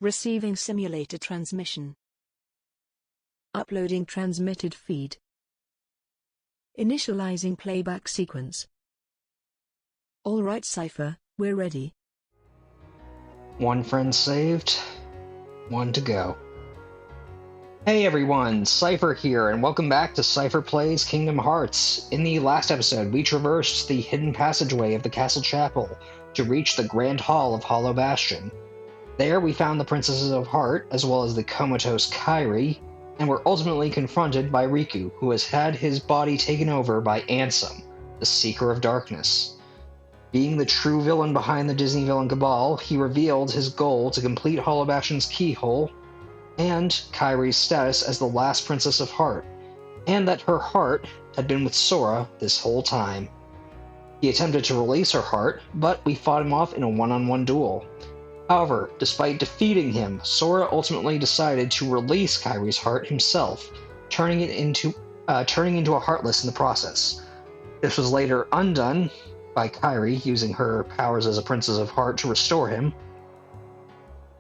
Receiving simulator transmission. Uploading transmitted feed. Initializing playback sequence. Alright Seipher, we're ready. One friend saved, one to go. Hey everyone, Seipher here, and welcome back to Seipher Plays Kingdom Hearts. In the last episode, we traversed the hidden passageway of the castle chapel to reach the Grand Hall of Hollow Bastion. There we found the Princesses of Heart, as well as the comatose Kairi, and were ultimately confronted by Riku, who has had his body taken over by Ansem, the Seeker of Darkness. Being the true villain behind the Disney villain Cabal, he revealed his goal to complete Hollow Bastion's keyhole, and Kairi's status as the last Princess of Heart, and that her heart had been with Sora this whole time. He attempted to release her heart, but we fought him off in a one-on-one duel. However, despite defeating him, Sora ultimately decided to release Kairi's heart himself, turning into a Heartless in the process. This was later undone by Kairi using her powers as a Princess of Heart to restore him.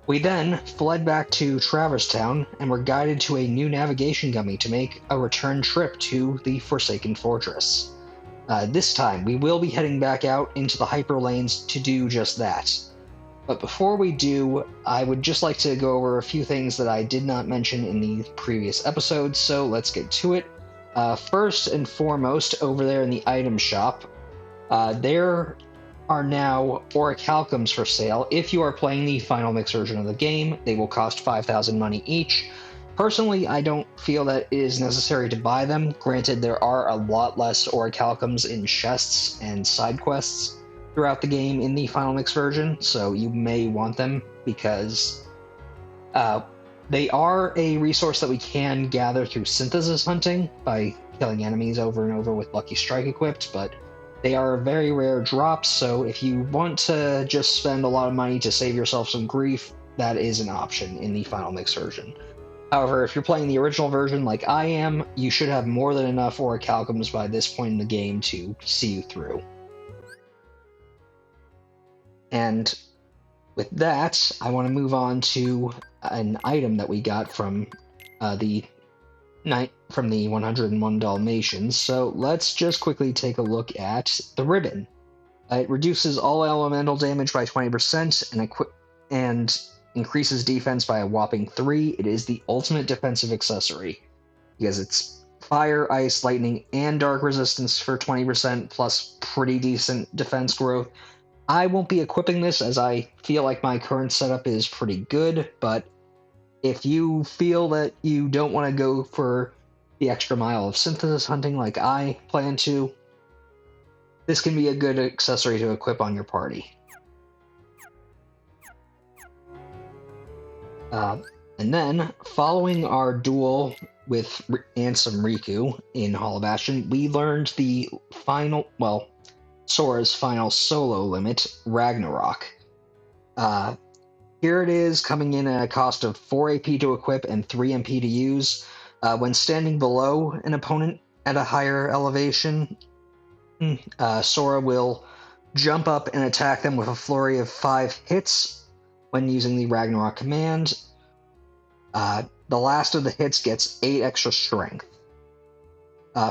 We then fled back to Traverse Town and were guided to a new navigation gummi to make a return trip to the Forsaken Fortress. This time, we will be heading back out into the Hyper Lanes to do just that. But before we do, I would just like to go over a few things that I did not mention in the previous episode, so let's get to it. First and foremost, over there in the item shop, there are now orichalcums for sale. If you are playing the final mix version of the game, they will cost 5,000 money each. Personally, I don't feel that it is necessary to buy them. Granted, there are a lot less orichalcums in chests and side quests throughout the game in the final mix version, so you may want them because they are a resource that we can gather through synthesis hunting by killing enemies over and over with Lucky Strike equipped, but they are very rare drops, so if you want to just spend a lot of money to save yourself some grief, that is an option in the final mix version. However, if you're playing the original version like I am, you should have more than enough orichalcums by this point in the game to see you through. And with that, I want to move on to an item that we got from the 101 Dalmatians. So let's just quickly take a look at the ribbon. It reduces all elemental damage by 20% and increases defense by a whopping 3. It is the ultimate defensive accessory because it's fire, ice, lightning, and dark resistance for 20% plus pretty decent defense growth. I won't be equipping this as I feel like my current setup is pretty good, but if you feel that you don't want to go for the extra mile of synthesis hunting like I plan to, this can be a good accessory to equip on your party. And then, following our duel with Ansem Riku in Hollow Bastion, we learned the Sora's final solo limit, Ragnarok. Here it is, coming in at a cost of 4 AP to equip and 3 MP to use. When standing below an opponent at a higher elevation, Sora will jump up and attack them with a flurry of 5 hits when using the Ragnarok command. The last of the hits gets 8 extra strength.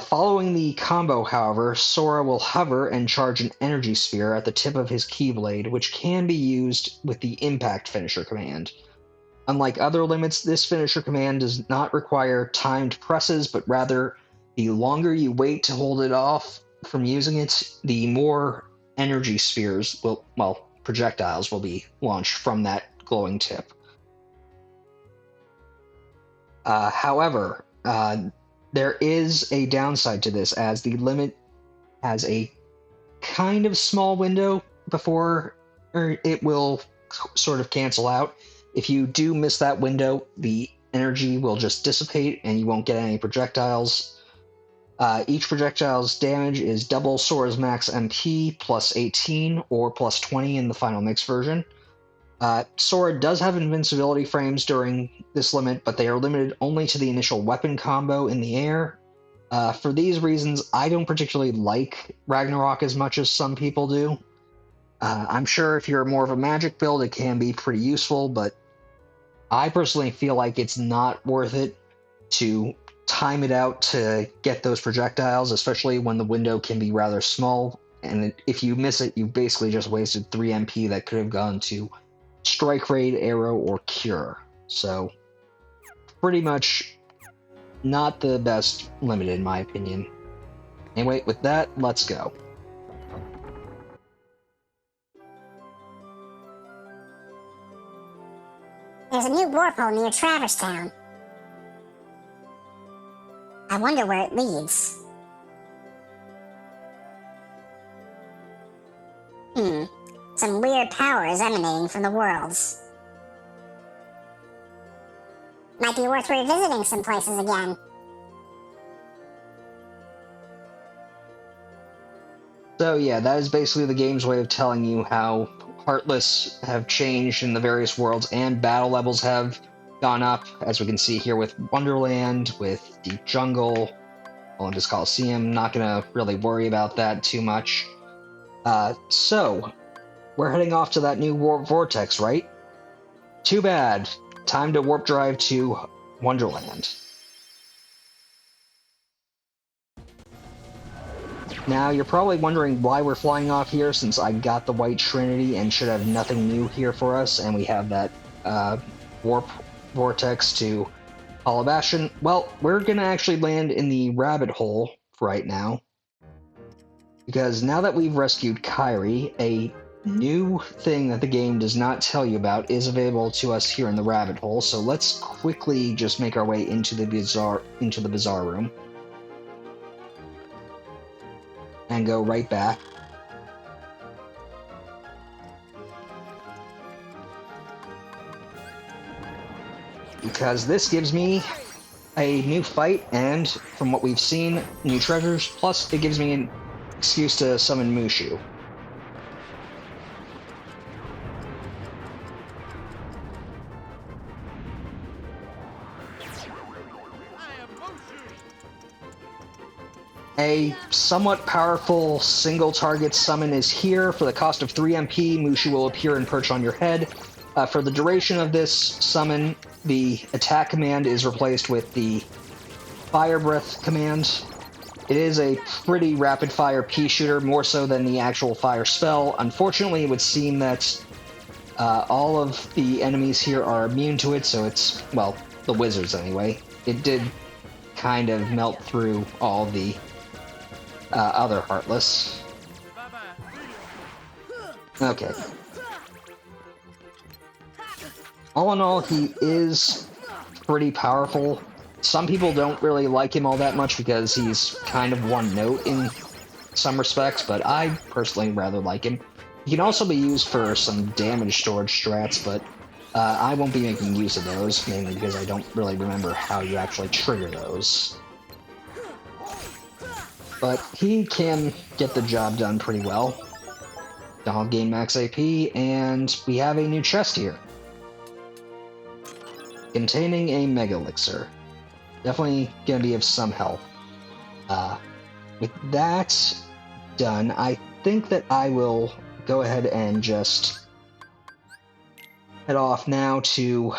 Following the combo, however, Sora will hover and charge an energy sphere at the tip of his Keyblade, which can be used with the Impact Finisher command. Unlike other limits, this finisher command does not require timed presses, but rather, the longer you wait to hold it off from using it, the more energy spheres projectiles will be launched from that glowing tip. However, there is a downside to this, as the limit has a kind of small window before it will sort of cancel out. If you do miss that window, the energy will just dissipate and you won't get any projectiles. Each projectile's damage is double Sora's max MP plus 18 or plus 20 in the final mix version. Sora does have invincibility frames during this limit, but they are limited only to the initial weapon combo in the air. For these reasons, I don't particularly like Ragnarok as much as some people do. I'm sure if you're more of a magic build, it can be pretty useful, but I personally feel like it's not worth it to time it out to get those projectiles, especially when the window can be rather small, and if you miss it, you basically just wasted 3 MP that could have gone to Strike Raid, Arrow, or Cure. So, pretty much not the best limit in my opinion. Anyway, with that, let's go. There's a new warp hole near Traverse Town. I wonder where it leads. Some weird power is emanating from the worlds. Might be worth revisiting some places again. So yeah, that is basically the game's way of telling you how Heartless have changed in the various worlds, and battle levels have gone up, as we can see here with Wonderland, with Deep Jungle, Olympus Coliseum. Not gonna really worry about that too much. So, we're heading off to that new warp vortex, right? Too bad. Time to warp drive to Wonderland. Now, you're probably wondering why we're flying off here, since I got the White Trinity and should have nothing new here for us, and we have that warp vortex to Hollow Bastion. Well, we're gonna actually land in the rabbit hole right now, because now that we've rescued Kairi, a new thing that the game does not tell you about is available to us here in the rabbit hole. So let's quickly just make our way into the bazaar room and go right back. Because this gives me a new fight, and from what we've seen, new treasures, plus it gives me an excuse to summon Mushu. A somewhat powerful single target summon is here. For the cost of 3 MP, Mushu will appear and perch on your head. For the duration of this summon, the attack command is replaced with the Fire Breath command. It is a pretty rapid-fire pea shooter, more so than the actual fire spell. Unfortunately, it would seem that all of the enemies here are immune to it, so it's, well, the wizards anyway. It did kind of melt through all the other Heartless. Okay. All in all, he is pretty powerful. Some people don't really like him all that much because he's kind of one note in some respects, but I personally rather like him. He can also be used for some damage storage strats, but I won't be making use of those, mainly because I don't really remember how you actually trigger those. But he can get the job done pretty well. I'll gain max AP, and we have a new chest here. Containing a Mega Elixir. Definitely gonna be of some help. With that done, I think that I will go ahead and just head off now to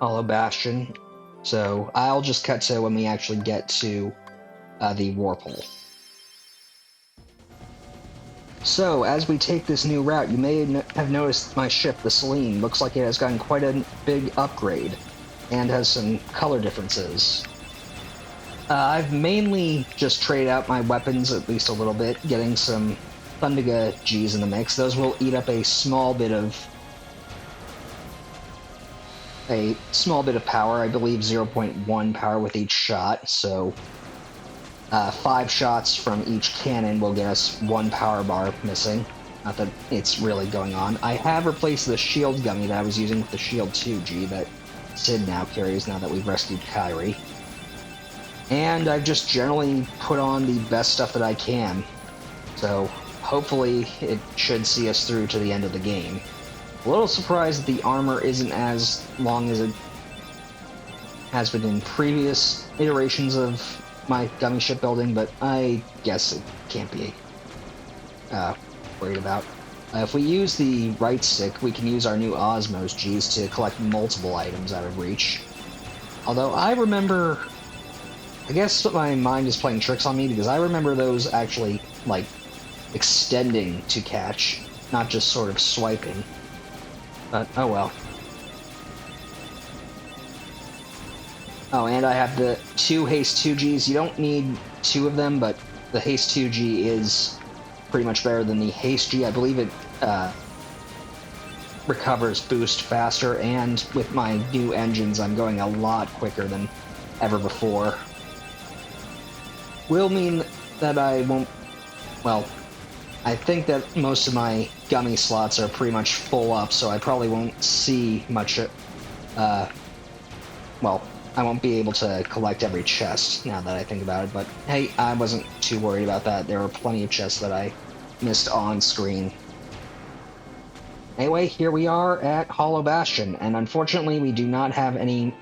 Hollow Bastion. So I'll just cut to when we actually get to the warp hole. So, as we take this new route, you may have noticed my ship, the Selene. Looks like it has gotten quite a big upgrade, and has some color differences. I've mainly just traded out my weapons at least a little bit, getting some Thundiga Gs in the mix. Those will eat up a small bit of power, I believe 0.1 power with each shot, so 5 shots from each cannon will get us 1 power bar missing. Not that it's really going on. I have replaced the shield gummy that I was using with the shield 2G that Sid now carries now that we've rescued Kairi. And I've just generally put on the best stuff that I can. So hopefully it should see us through to the end of the game. A little surprised that the armor isn't as long as it has been in previous iterations of my gummy shipbuilding, but I guess it can't be worried about. If we use the right stick, we can use our new Osmos Gs to collect multiple items out of reach. Although I remember... I guess my mind is playing tricks on me, because I remember those actually, like, extending to catch, not just sort of swiping. But, oh well. Oh, and I have the 2 Haste 2Gs. You don't need 2 of them, but the Haste 2G is pretty much better than the Haste G. I believe it recovers boost faster, and with my new engines, I'm going a lot quicker than ever before. Will mean that I won't... Well, I think that most of my gummy slots are pretty much full up, so I probably won't see much... well, I won't be able to collect every chest, now that I think about it, but hey, I wasn't too worried about that. There were plenty of chests that I missed on screen. Anyway, here we are at Hollow Bastion, and unfortunately we do not have any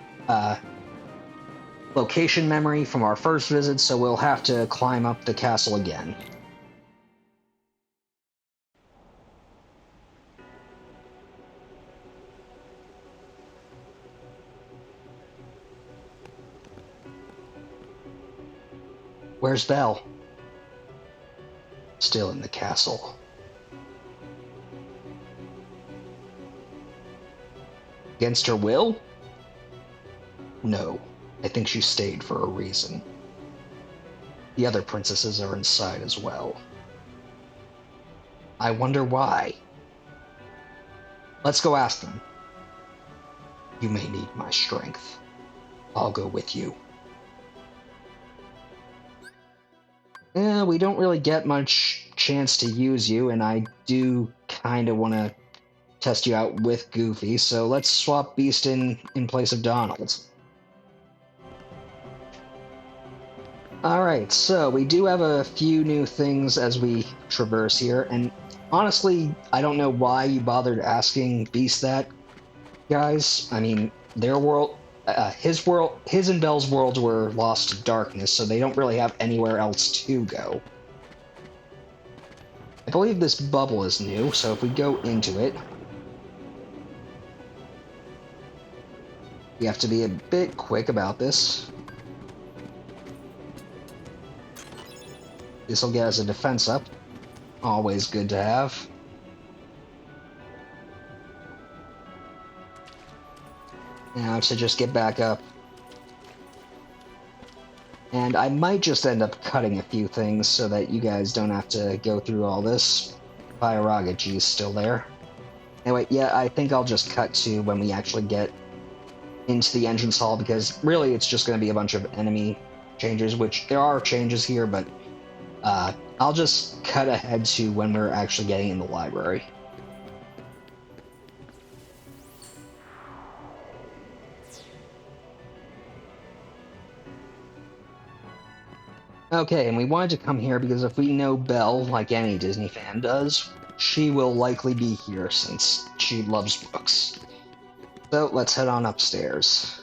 location memory from our first visit, so we'll have to climb up the castle again. Where's Belle? Still in the castle. Against her will? No, I think she stayed for a reason. The other princesses are inside as well. I wonder why. Let's go ask them. You may need my strength. I'll go with you. We don't really get much chance to use you, and I do kind of want to test you out with Goofy, so let's swap Beast in place of Donald. Alright, so we do have a few new things as we traverse here, and honestly, I don't know why you bothered asking Beast that, guys. I mean, their world... his and Belle's worlds were lost to darkness, so they don't really have anywhere else to go. I believe this bubble is new, so if we go into it, we have to be a bit quick about this. This will get us a defense up. Always good to have. Now to just get back up. And I might just end up cutting a few things so that you guys don't have to go through all this. Pyraga G's still there. Anyway, yeah, I think I'll just cut to when we actually get into the entrance hall, because really it's just going to be a bunch of enemy changes, which there are changes here, but I'll just cut ahead to when we're actually getting in the library. Okay, and we wanted to come here because if we know Belle, like any Disney fan does, she will likely be here since she loves books. So let's head on upstairs.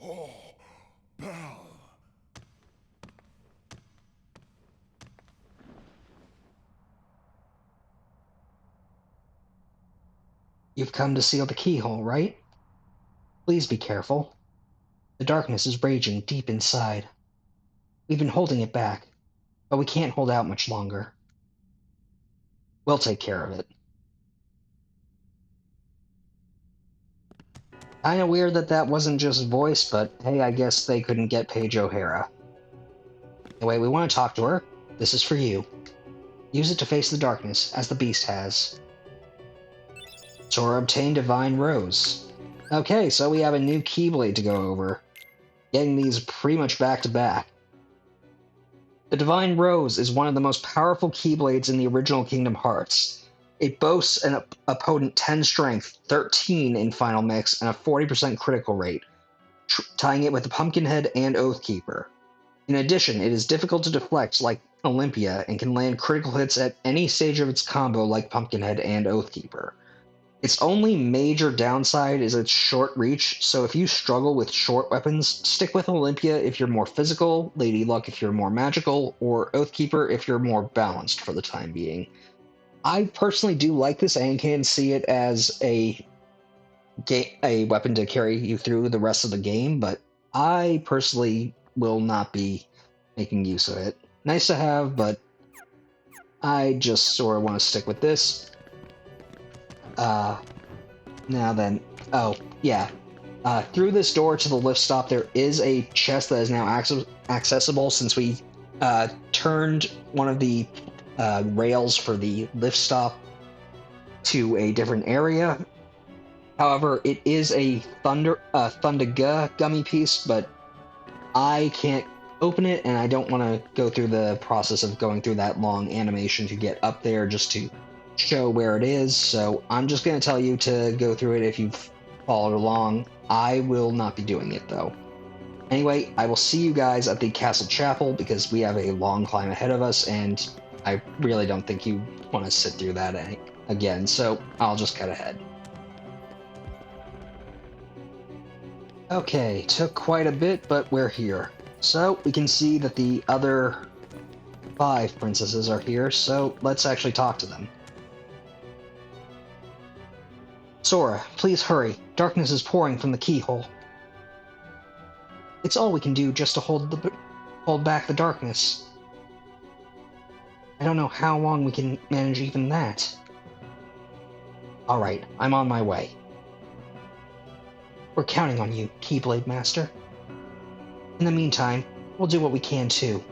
Oh, Belle. You've come to seal the keyhole, right? Please be careful. The darkness is raging deep inside. We've been holding it back, but we can't hold out much longer. We'll take care of it. Kinda weird that that wasn't just voice, but hey, I guess they couldn't get Paige O'Hara. Anyway, we want to talk to her. This is for you. Use it to face the darkness, as the beast has. Sora obtained Divine Rose. Okay, so we have a new Keyblade to go over. Getting these pretty much back to back. The Divine Rose is one of the most powerful Keyblades in the original Kingdom Hearts. It boasts an opponent 10 strength, 13 in final mix, and a 40% critical rate, tying it with the Pumpkinhead and Oathkeeper. In addition, it is difficult to deflect like Olympia and can land critical hits at any stage of its combo like Pumpkinhead and Oathkeeper. Its only major downside is its short reach, so if you struggle with short weapons, stick with Olympia if you're more physical, Lady Luck if you're more magical, or Oathkeeper if you're more balanced for the time being. I personally do like this and can see it as a weapon to carry you through the rest of the game, but I personally will not be making use of it. Nice to have, but I just sort of want to stick with this. Now then, oh, yeah. Through this door to the lift stop, there is a chest that is now accessible since we turned one of the rails for the lift stop to a different area. However, it is a Thundaga gummy piece, but I can't open it, and I don't want to go through the process of going through that long animation to get up there just to show where it is, so I'm just going to tell you to go through it if you've followed along. I will not be doing it, though. Anyway, I will see you guys at the Castle Chapel, because we have a long climb ahead of us, and I really don't think you want to sit through that again, so I'll just cut ahead. Okay, took quite a bit, but we're here. So, we can see that the other 5 princesses are here, so let's actually talk to them. Sora, please hurry. Darkness is pouring from the keyhole. It's all we can do just to hold back the darkness. I don't know how long we can manage even that. Alright, I'm on my way. We're counting on you, Keyblade Master. In the meantime, we'll do what we can too.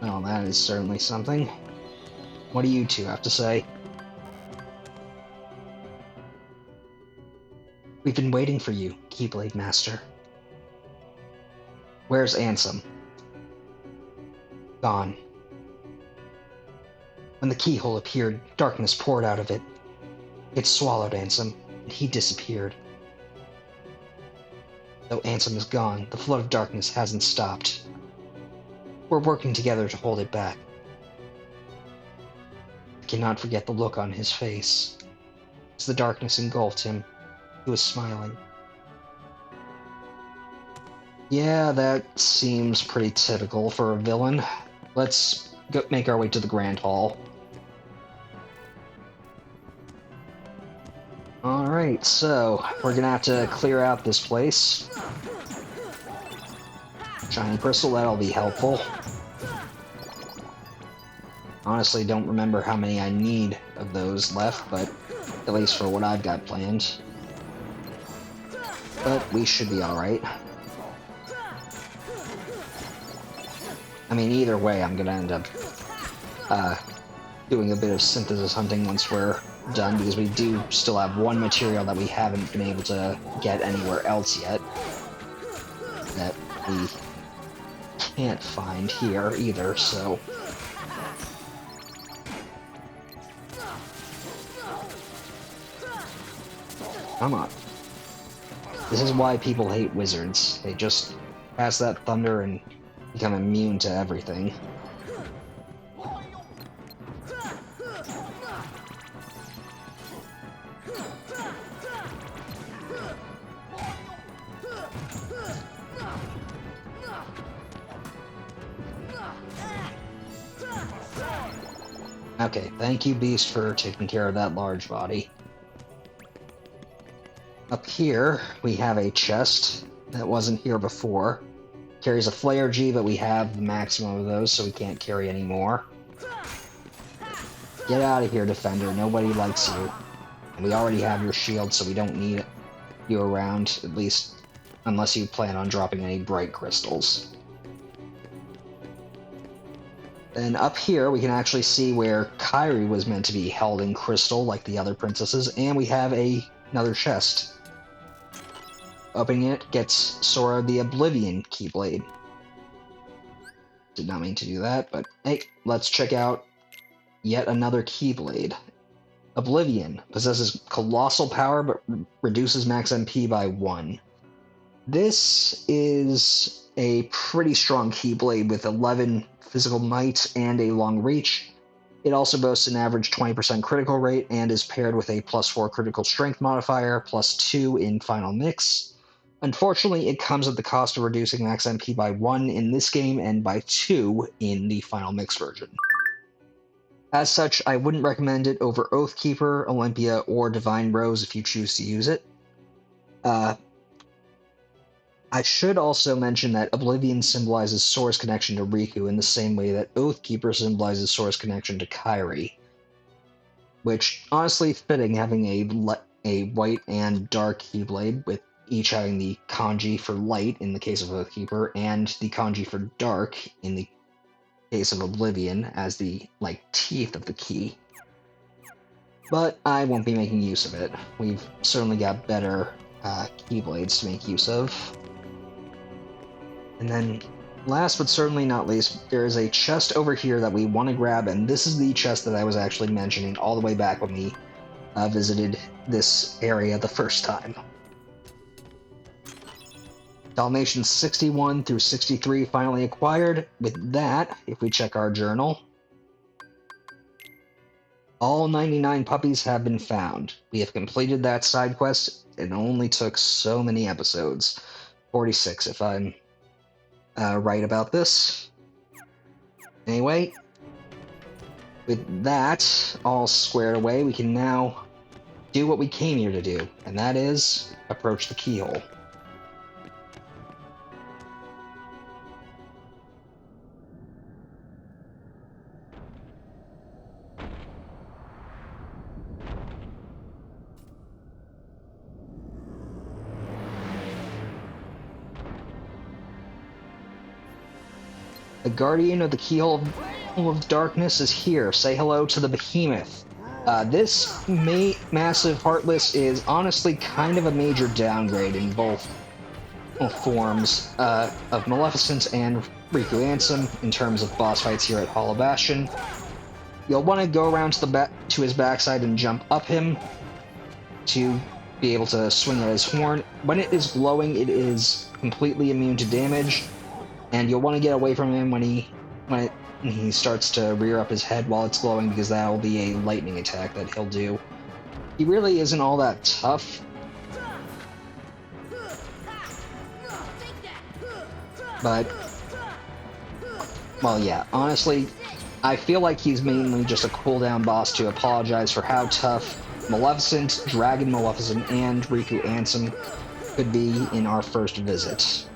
Well, that is certainly something. What do you two have to say? We've been waiting for you, Keyblade Master. Where's Ansem? Gone. When the keyhole appeared, darkness poured out of it. It swallowed Ansem, and he disappeared. Though Ansem is gone, the flood of darkness hasn't stopped. We're working together to hold it back. I cannot forget the look on his face. As the darkness engulfed him, he was smiling. Yeah, that seems pretty typical for a villain. Let's make our way to the Grand Hall. Alright, so we're gonna have to clear out this place. Shiny crystal, that'll be helpful. Honestly, don't remember how many I need of those left, but at least for what I've got planned. But we should be alright. I mean, either way, I'm gonna end up doing a bit of synthesis hunting once we're done, because we do still have one material that we haven't been able to get anywhere else yet. That we can't find here either, so... Come on. This is why people hate wizards. They just pass that thunder and become immune to everything. Okay, thank you, Beast, for taking care of that large body. Up here, we have a chest that wasn't here before. Carries a Flare G, but we have the maximum of those, so we can't carry any more. Get out of here, Defender. Nobody likes you. And we already have your shield, so we don't need you around, at least unless you plan on dropping any bright crystals. Then up here, we can actually see where Kairi was meant to be held in crystal, like the other princesses, and we have another chest. Opening it gets Sora the Oblivion Keyblade. Did not mean to do that, but hey, let's check out yet another Keyblade. Oblivion possesses colossal power, but reduces max MP by 1. This is a pretty strong Keyblade with 11 physical might and a long reach. It also boasts an average 20% critical rate and is paired with a +4 critical strength modifier, +2 in final mix. Unfortunately, it comes at the cost of reducing max MP by 1 in this game and by 2 in the final mix version. As such, I wouldn't recommend it over Oathkeeper, Olympia, or Divine Rose if you choose to use it. I should also mention that Oblivion symbolizes Sora's connection to Riku in the same way that Oathkeeper symbolizes Sora's connection to Kairi. Which, honestly, fitting having a white and dark Keyblade, with each having the kanji for light in the case of Oathkeeper, and the kanji for dark in the case of Oblivion as the, teeth of the key. But I won't be making use of it. We've certainly got better Keyblades to make use of. And then, last but certainly not least, there is a chest over here that we want to grab, and this is the chest that I was actually mentioning all the way back when we visited this area the first time. Dalmatians 61 through 63 finally acquired. With that, if we check our journal, all 99 puppies have been found. We have completed that side quest. It only took so many episodes. 46 if I'm right about this. Anyway, with that all squared away, we can now do what we came here to do, and that is approach the keyhole. The guardian of the keyhole of darkness is here. Say hello to the behemoth. This massive heartless is honestly kind of a major downgrade in both forms of Maleficent and Riku Ansem in terms of boss fights here at Hollow Bastion. You'll want to go around to his backside and jump up him to be able to swing at his horn. When it is glowing, it is completely immune to damage. And you'll want to get away from him when he starts to rear up his head while it's glowing, because that will be a lightning attack that he'll do. He really isn't all that tough. But, well, yeah, honestly, I feel like he's mainly just a cooldown boss to apologize for how tough Maleficent, Dragon Maleficent, and Riku Ansem could be in our first visit.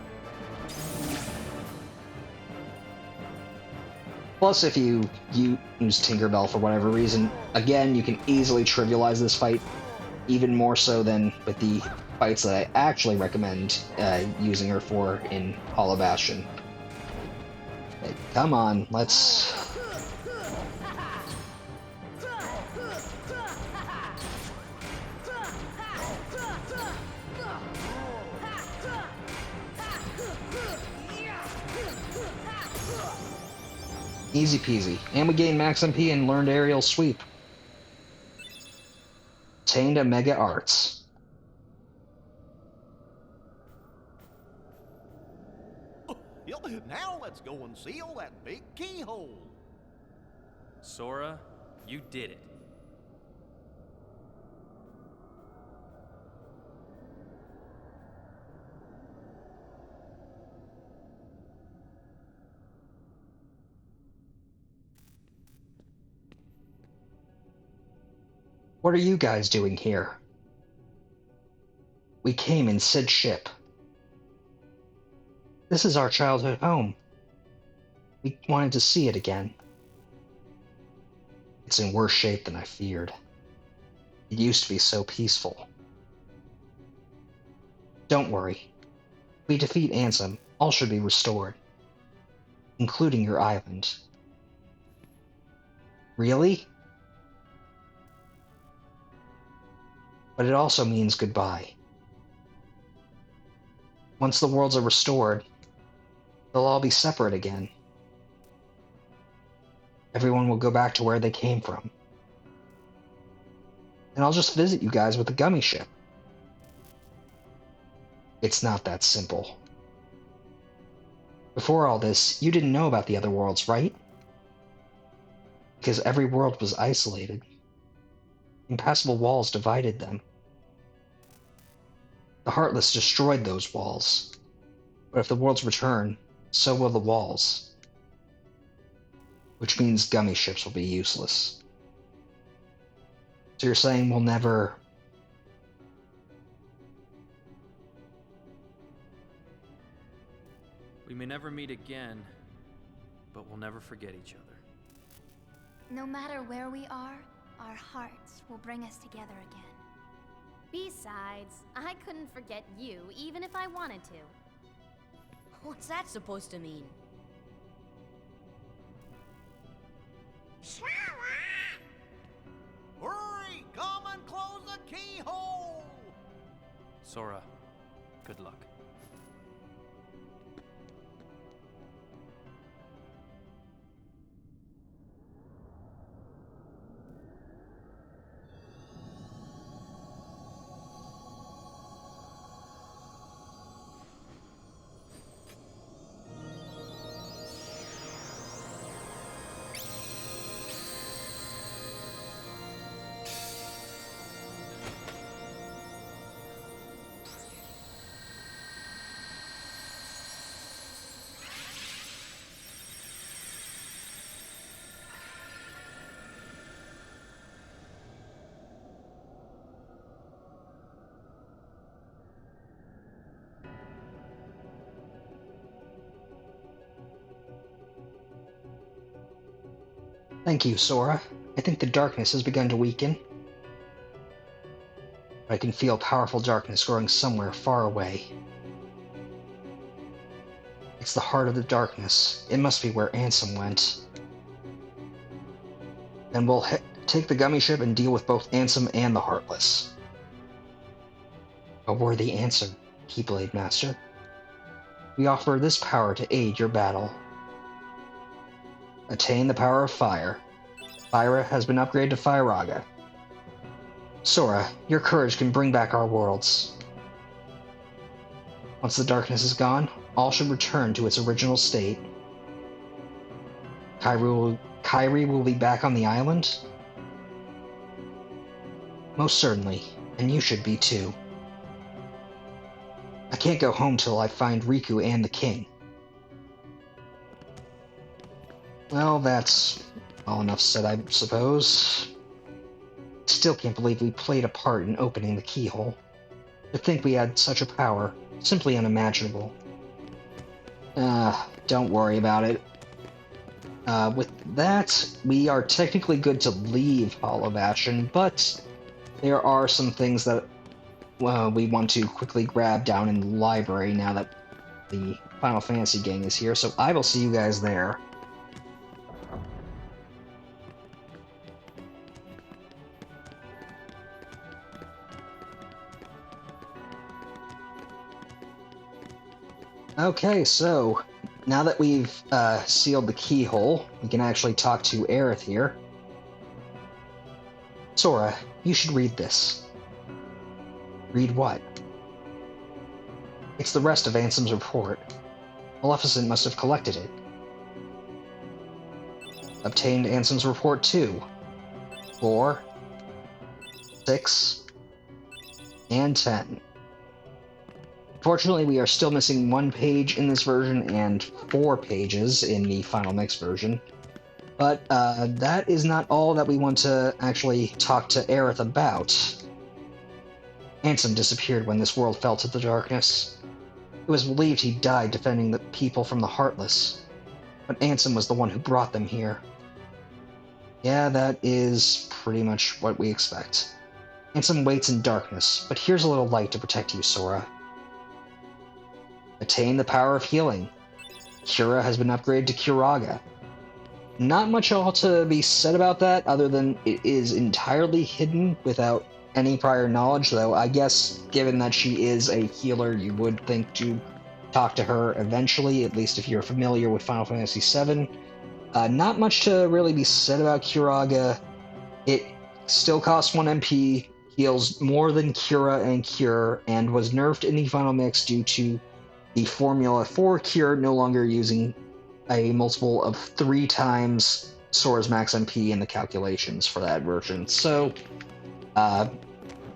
Plus, if you use Tinkerbell for whatever reason, again, you can easily trivialize this fight, even more so than with the fights that I actually recommend using her for in Hollow Bastion. Okay, come on, let's... Easy peasy. And we gained max MP and learned aerial sweep. Obtained a Mega Arts. Now let's go and seal that big keyhole. Sora, you did it. What are you guys doing here? We came in Sid's ship. This is our childhood home. We wanted to see it again. It's in worse shape than I feared. It used to be so peaceful. Don't worry. If we defeat Ansem, all should be restored, including your island. Really? But it also means goodbye. Once the worlds are restored, they'll all be separate again. Everyone will go back to where they came from. And I'll just visit you guys with the gummi ship. It's not that simple. Before all this, you didn't know about the other worlds, right? because every world was isolated. Impassable walls divided them. The Heartless destroyed those walls. But if the worlds return, so will the walls. Which means gummy ships will be useless. So you're saying we'll never... We may never meet again, but we'll never forget each other. No matter where we are, our hearts will bring us together again. Besides, I couldn't forget you, even if I wanted to. What's that supposed to mean? Hurry! Come and close the keyhole! Sora, good luck. Thank you, Sora. I think the darkness has begun to weaken. I can feel powerful darkness growing somewhere far away. It's the heart of the darkness. It must be where Ansem went. Then we'll take the gummy ship and deal with both Ansem and the Heartless. A worthy answer, Keyblade Master. We offer this power to aid your battle. Attain the power of fire. Fyra has been upgraded to Firaga. Sora, your courage can bring back our worlds. Once the darkness is gone, all should return to its original state. Kairi will be back on the island? Most certainly, and you should be too. I can't go home till I find Riku and the king. Well, that's all enough said, I suppose. Still can't believe we played a part in opening the keyhole. To think we had such a power, simply unimaginable. Don't worry about it. With that, we are technically good to leave Hollow Bastion, but there are some things that we want to quickly grab down in the library now that the Final Fantasy gang is here, so I will see you guys there. Okay, so now that we've sealed the keyhole, we can actually talk to Aerith here. Sora, you should read this. Read what? It's the rest of Ansem's report. Maleficent must have collected it. Obtained Ansem's report too. 4, 6, and 10. Fortunately, we are still missing 1 page in this version and 4 pages in the Final Mix version. But that is not all that we want to actually talk to Aerith about. Ansem disappeared when this world fell to the darkness. It was believed he died defending the people from the Heartless. But Ansem was the one who brought them here. Yeah, that is pretty much what we expect. Ansem waits in darkness, but here's a little light to protect you, Sora. Attain the power of healing. Cura has been upgraded to Curaga. Not much all to be said about that, other than it is entirely hidden without any prior knowledge, though I guess given that she is a healer, you would think to talk to her eventually, at least if you're familiar with Final Fantasy VII. Not much to really be said about Curaga. It still costs 1 MP, heals more than Cura and Cure, and was nerfed in the Final Mix due to the formula for Cure no longer using a multiple of 3 times Sora's max MP in the calculations for that version. So,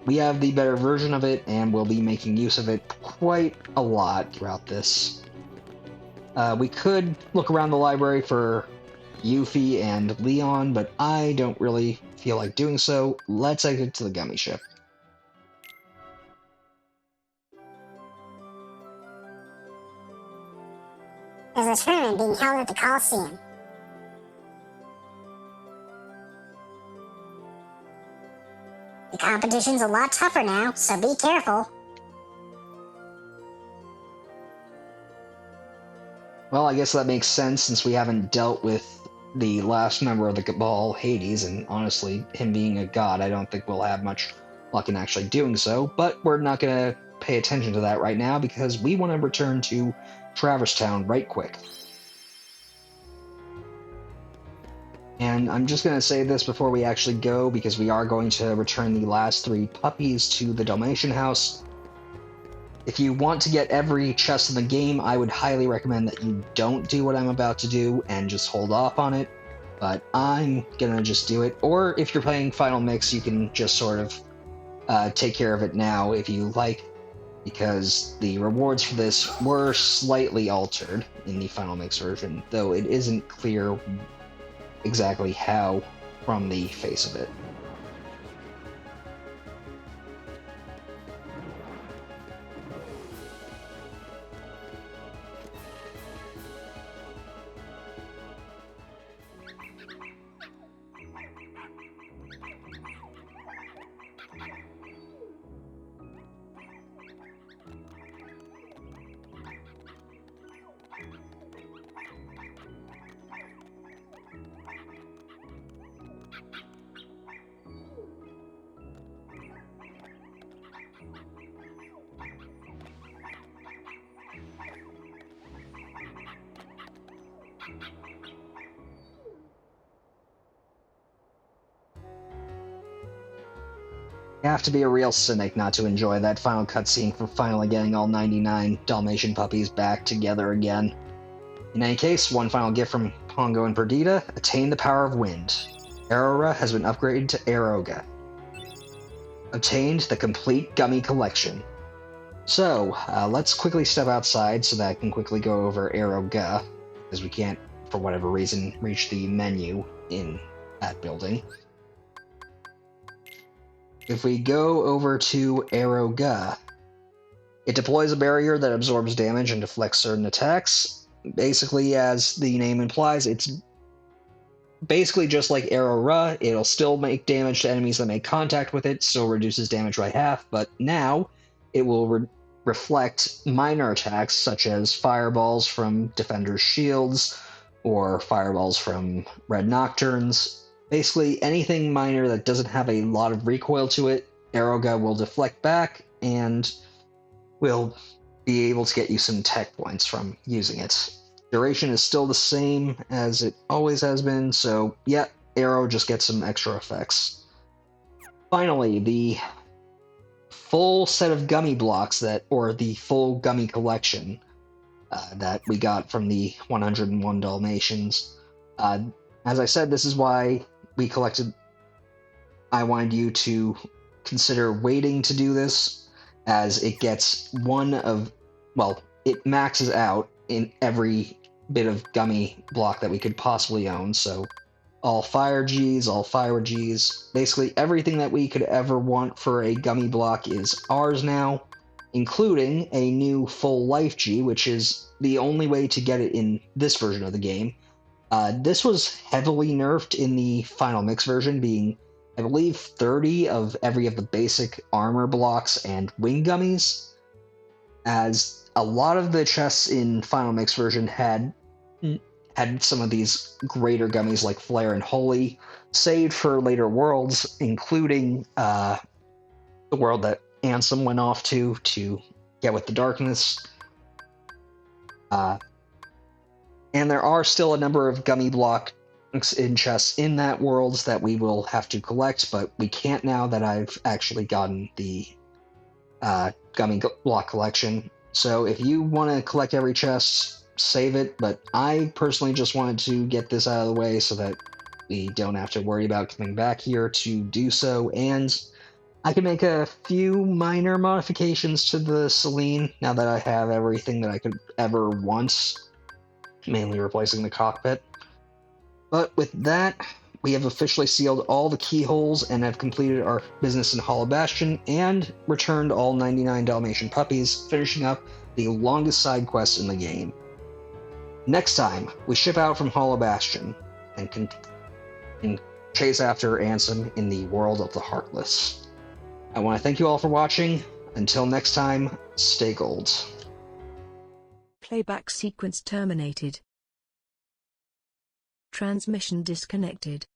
we have the better version of it, and we'll be making use of it quite a lot throughout this. We could look around the library for Yuffie and Leon, but I don't really feel like doing so. Let's exit to the gummy ship. There's a tournament being held at the Coliseum. The competition's a lot tougher now, so be careful. Well, I guess that makes sense since we haven't dealt with the last member of the Cabal, Hades, and honestly, him being a god, I don't think we'll have much luck in actually doing so, but we're not going to pay attention to that right now because we want to return to Traverse Town right quick. And I'm just going to say this before we actually go, because we are going to return the last 3 puppies to the Dalmatian house. If you want to get every chest in the game, I would highly recommend that you don't do what I'm about to do and just hold off on it. But I'm going to just do it. Or if you're playing Final Mix, you can just sort of take care of it now if you like, because the rewards for this were slightly altered in the Final Mix version, though it isn't clear exactly how from the face of it. You have to be a real cynic not to enjoy that final cutscene for finally getting all 99 Dalmatian puppies back together again. In any case, one final gift from Pongo and Perdita: attain the power of wind. Aurora has been upgraded to Aeroga. Obtained the complete gummy collection. So, let's quickly step outside so that I can quickly go over Aeroga, because we can't, for whatever reason, reach the menu in that building. If we go over to Aeroga, it deploys a barrier that absorbs damage and deflects certain attacks. Basically, as the name implies, it's basically just like Aurora. It'll still make damage to enemies that make contact with it, still reduces damage by half, but now it will reflect minor attacks such as fireballs from defenders' shields or fireballs from red nocturnes. Basically, anything minor that doesn't have a lot of recoil to it, Aeroga will deflect back and will be able to get you some tech points from using it. Duration is still the same as it always has been, so yeah, Aero just gets some extra effects. Finally, the full set of gummy blocks or the full gummy collection that we got from the 101 Dalmatians. As I said, this is why we collected. I wanted you to consider waiting to do this, as it gets it maxes out in every bit of gummy block that we could possibly own. So all fire Gs, all fire Gs, basically everything that we could ever want for a gummy block is ours now, including a new full life G, which is the only way to get it in this version of the game. This was heavily nerfed in the Final Mix version, being, I believe, 30 of every of the basic armor blocks and wing gummies, as a lot of the chests in Final Mix version had some of these greater gummies like Flare and Holy, saved for later worlds, including the world that Ansem went off to get with the darkness. And there are still a number of gummy blocks in chests in that world that we will have to collect, but we can't now that I've actually gotten the gummy block collection. So if you want to collect every chest, save it, but I personally just wanted to get this out of the way so that we don't have to worry about coming back here to do so, and I can make a few minor modifications to the Celine now that I have everything that I could ever want, mainly replacing the cockpit. But with that, we have officially sealed all the keyholes and have completed our business in Hollow Bastion and returned all 99 Dalmatian puppies, finishing up the longest side quest in the game. Next time, we ship out from Hollow Bastion and chase after Ansem in the world of the Heartless. I want to thank you all for watching. Until next time, stay gold. Playback sequence terminated. Transmission disconnected.